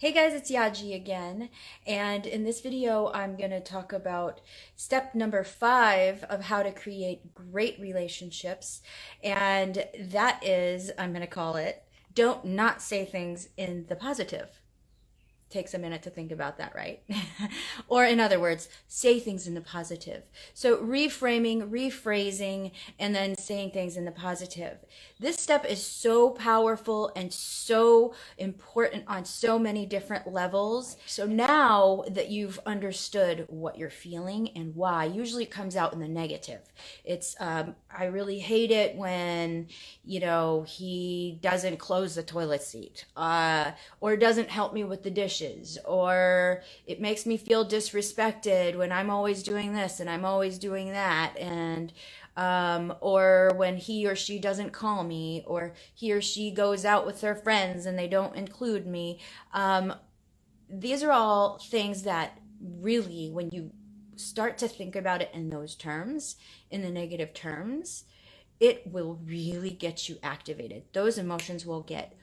Hey guys, it's Yaji again, and in this video I'm going to talk about step number 5 of how to create great relationships, and that is, I'm going to call it, don't not say things in the positive. Takes a minute to think about that, right? Or in other words, say things in the positive. So reframing, rephrasing, and then saying things in the positive. This step is so powerful and so important on so many different levels. So now that you've understood what you're feeling and why, usually it comes out in the negative. It's, I really hate it when, he doesn't close the toilet seat, or doesn't help me with the dishes, or it makes me feel disrespected when I'm always doing this and I'm always doing that, and or when he or she doesn't call me, or he or she goes out with their friends and they don't include me. These are all things that really, when you start to think about it in those terms, in the negative terms, it will really get you activated. Those emotions will get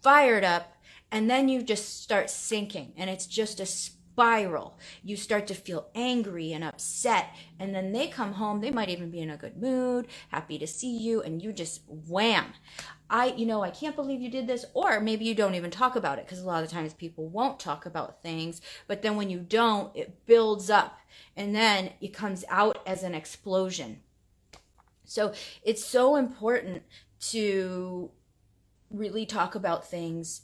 fired up, and then you just start sinking, and it's just a spiral. You start to feel angry and upset, and then they come home, they might even be in a good mood, happy to see you, and you just wham. I can't believe you did this. Or maybe you don't even talk about it, because a lot of times people won't talk about things, but then when you don't, it builds up, and then it comes out as an explosion. So it's so important to really talk about things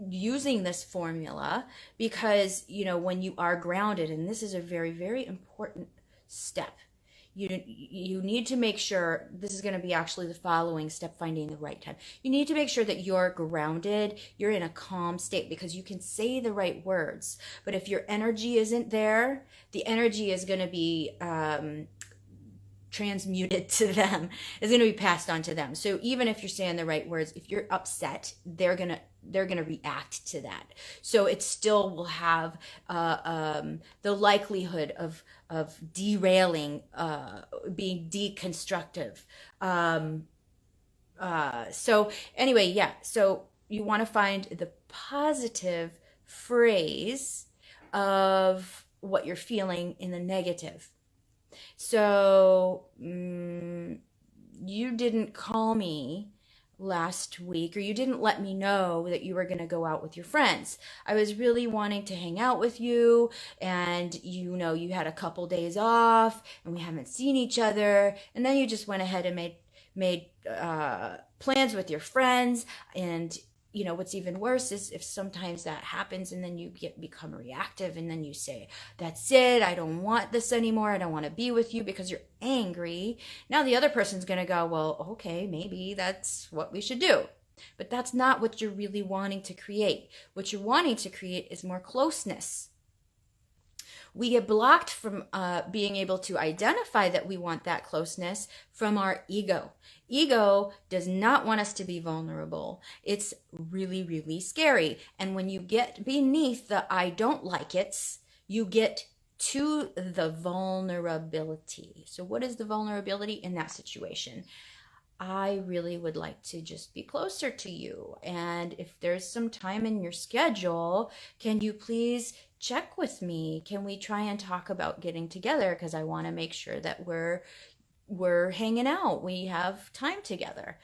using this formula, because when you are grounded, and this is a very, very important step, you need to make sure, this is going to be actually the following step, finding the right time. You need to make sure that you're grounded, you're in a calm state, because you can say the right words, but if your energy isn't there, the energy is going to be transmuted to them, is going to be passed on to them. So even if you're saying the right words, if you're upset, they're gonna react to that. So it still will have the likelihood of derailing, being deconstructive. So anyway, yeah. So you want to find the positive phrase of what you're feeling in the negative. So, you didn't call me last week, or you didn't let me know that you were going to go out with your friends. I was really wanting to hang out with you, and you had a couple days off, and we haven't seen each other, and then you just went ahead and made plans with your friends. And what's even worse is if sometimes that happens, and then you become reactive, and then you say, that's it, I don't want this anymore, I don't want to be with you, because you're angry. Now the other person's going to go, well, okay, maybe that's what we should do. But that's not what you're really wanting to create. What you're wanting to create is more closeness. We get blocked from being able to identify that we want that closeness from our ego. Ego does not want us to be vulnerable. It's really, really scary. And when you get beneath the I don't like it's, you get to the vulnerability. So what is the vulnerability in that situation? I really would like to just be closer to you. And if there's some time in your schedule, can you please check with me? Can we try and talk about getting together? Because I want to make sure that we're hanging out. We have time together.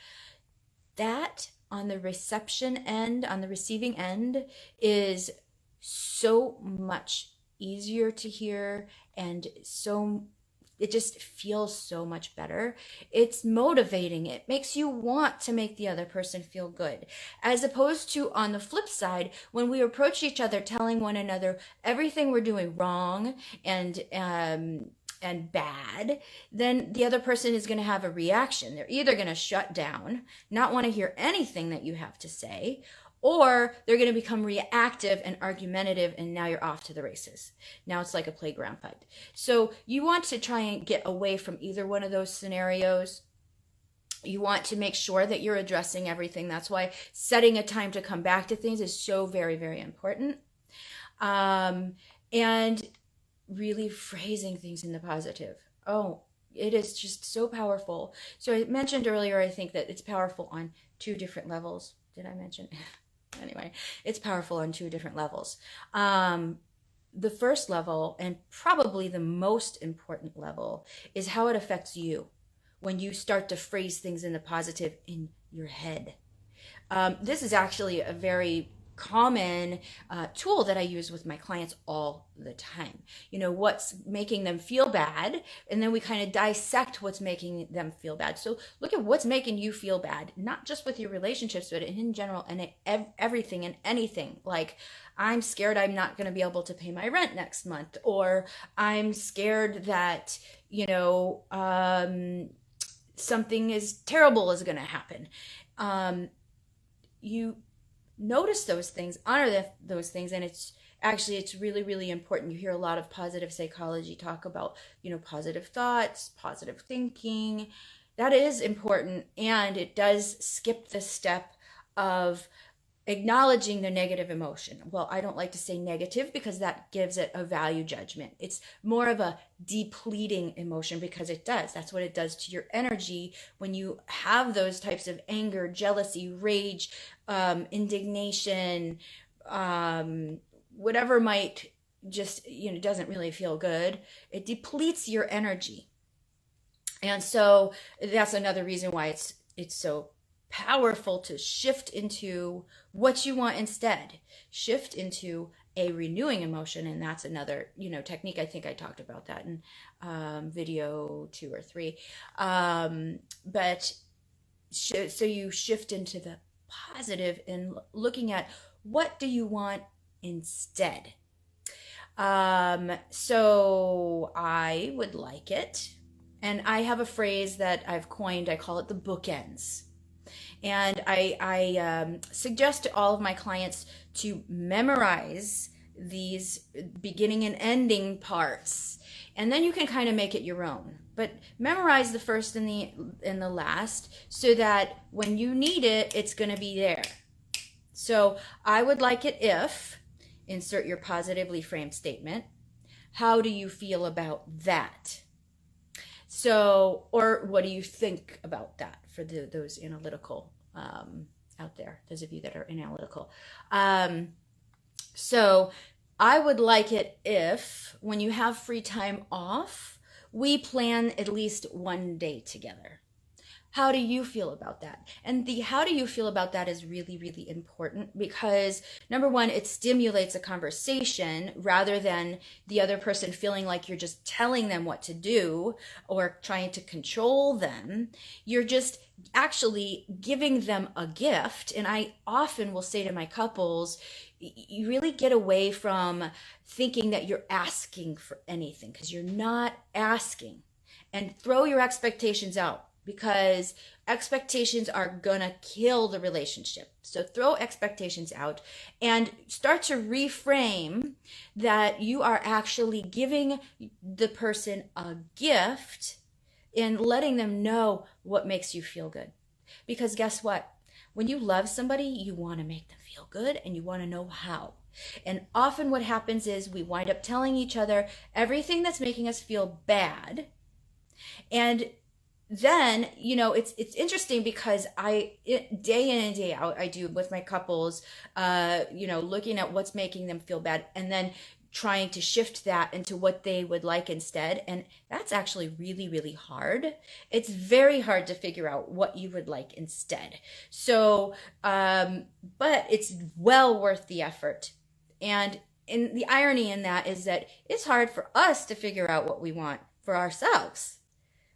That on the reception end, on the receiving end, is so much easier to hear, and it just feels so much better. It's motivating. It makes you want to make the other person feel good. As opposed to, on the flip side, when we approach each other telling one another everything we're doing wrong and bad, then the other person is going to have a reaction. They're either going to shut down, not want to hear anything that you have to say, or they're going to become reactive and argumentative, and now you're off to the races. Now it's like a playground fight. So you want to try and get away from either one of those scenarios. You want to make sure that you're addressing everything. That's why setting a time to come back to things is so very, very important. And really phrasing things in the positive. Oh, it is just so powerful. So I mentioned earlier, I think that it's powerful on 2 different levels. Did I mention? Anyway, it's powerful on two different levels. The first level, and probably the most important level, is how it affects you when you start to phrase things in the positive in your head. This is actually a very common tool that I use with my clients all the time. You know, what's making them feel bad, and then we kind of dissect what's making them feel bad. So look at what's making you feel bad, not just with your relationships, but in general, and everything and anything. Like, I'm scared I'm not going to be able to pay my rent next month, or I'm scared that, you know, something is terrible is going to happen. You notice those things, honor those things, and it's really, really important. You hear a lot of positive psychology talk about, you know, positive thoughts, positive thinking. That is important, and it does skip the step of acknowledging the negative emotion. Well, I don't like to say negative because that gives it a value judgment. It's more of a depleting emotion because it does. That's what it does to your energy when you have those types of anger, jealousy, rage, indignation, whatever might just, you know, doesn't really feel good. It depletes your energy. And so that's another reason why it's so powerful to shift into what you want instead. Shift into a renewing emotion, and that's another, you know, technique. I think I talked about that in video 2 or 3. So you shift into the positive and looking at what do you want instead. So I would like it, and I have a phrase that I've coined. I call it the bookends. And I suggest to all of my clients to memorize these beginning and ending parts, and then you can kind of make it your own. But memorize the first and the last, so that when you need it, it's going to be there. So I would like it if, insert your positively framed statement. How do you feel about that? So, or what do you think about that, for those analytical out there, those of you that are analytical. So I would like it if, when you have free time off, we plan at least one day together. How do you feel about that? And the how do you feel about that is really, really important, because number one, it stimulates a conversation rather than the other person feeling like you're just telling them what to do or trying to control them. You're just actually giving them a gift. And I often will say to my couples, you really get away from thinking that you're asking for anything, because you're not asking, and throw your expectations out, because expectations are gonna kill the relationship. So throw expectations out and start to reframe that you are actually giving the person a gift and letting them know what makes you feel good. Because guess what? When you love somebody, you want to make them feel good, and you want to know how. And often what happens is we wind up telling each other everything that's making us feel bad. And then, you know, it's interesting, because day in and day out, I do with my couples, you know, looking at what's making them feel bad, and then trying to shift that into what they would like instead. And that's actually really, really hard. It's very hard to figure out what you would like instead. So, but it's well worth the effort. And the irony in that is that it's hard for us to figure out what we want for ourselves.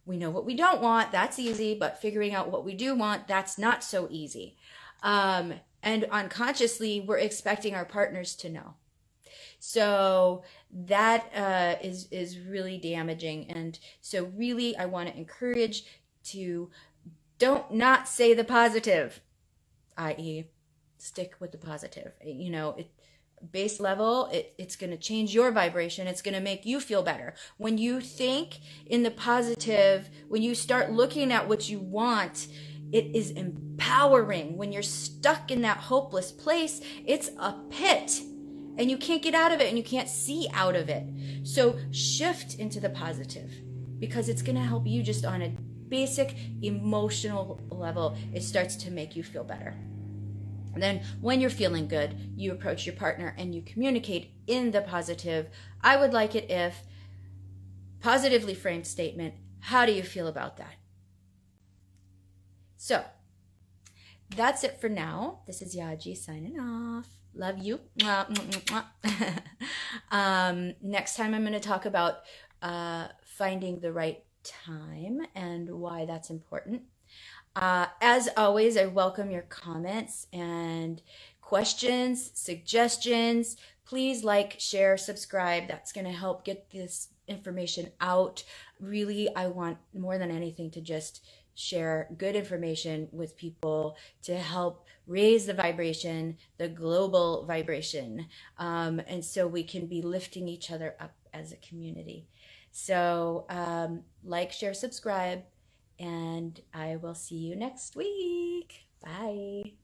We know what we don't want, that's easy, but figuring out what we do want, that's not so easy. And unconsciously, we're expecting our partners to know. So that is really damaging. And so really, I want to encourage to not say the positive, i.e. stick with the positive. You know, base level, it's going to change your vibration. It's going to make you feel better. When you think in the positive, when you start looking at what you want, it is empowering. When you're stuck in that hopeless place, it's a pit. And you can't get out of it, and you can't see out of it. So shift into the positive, because it's going to help you just on a basic emotional level. It starts to make you feel better. Then when you're feeling good, you approach your partner and you communicate in the positive. I would like it if positively framed statement. How do you feel about that? So that's it for now. This is Yaji signing off. Love you. Next time I'm going to talk about finding the right time and why that's important. As always, I welcome your comments and questions, suggestions. Please like, share, subscribe. That's going to help get this information out. Really, I want more than anything to just share good information with people to help raise the vibration, the global vibration, and so we can be lifting each other up as a community. So like, share, subscribe, and I will see you next week. Bye.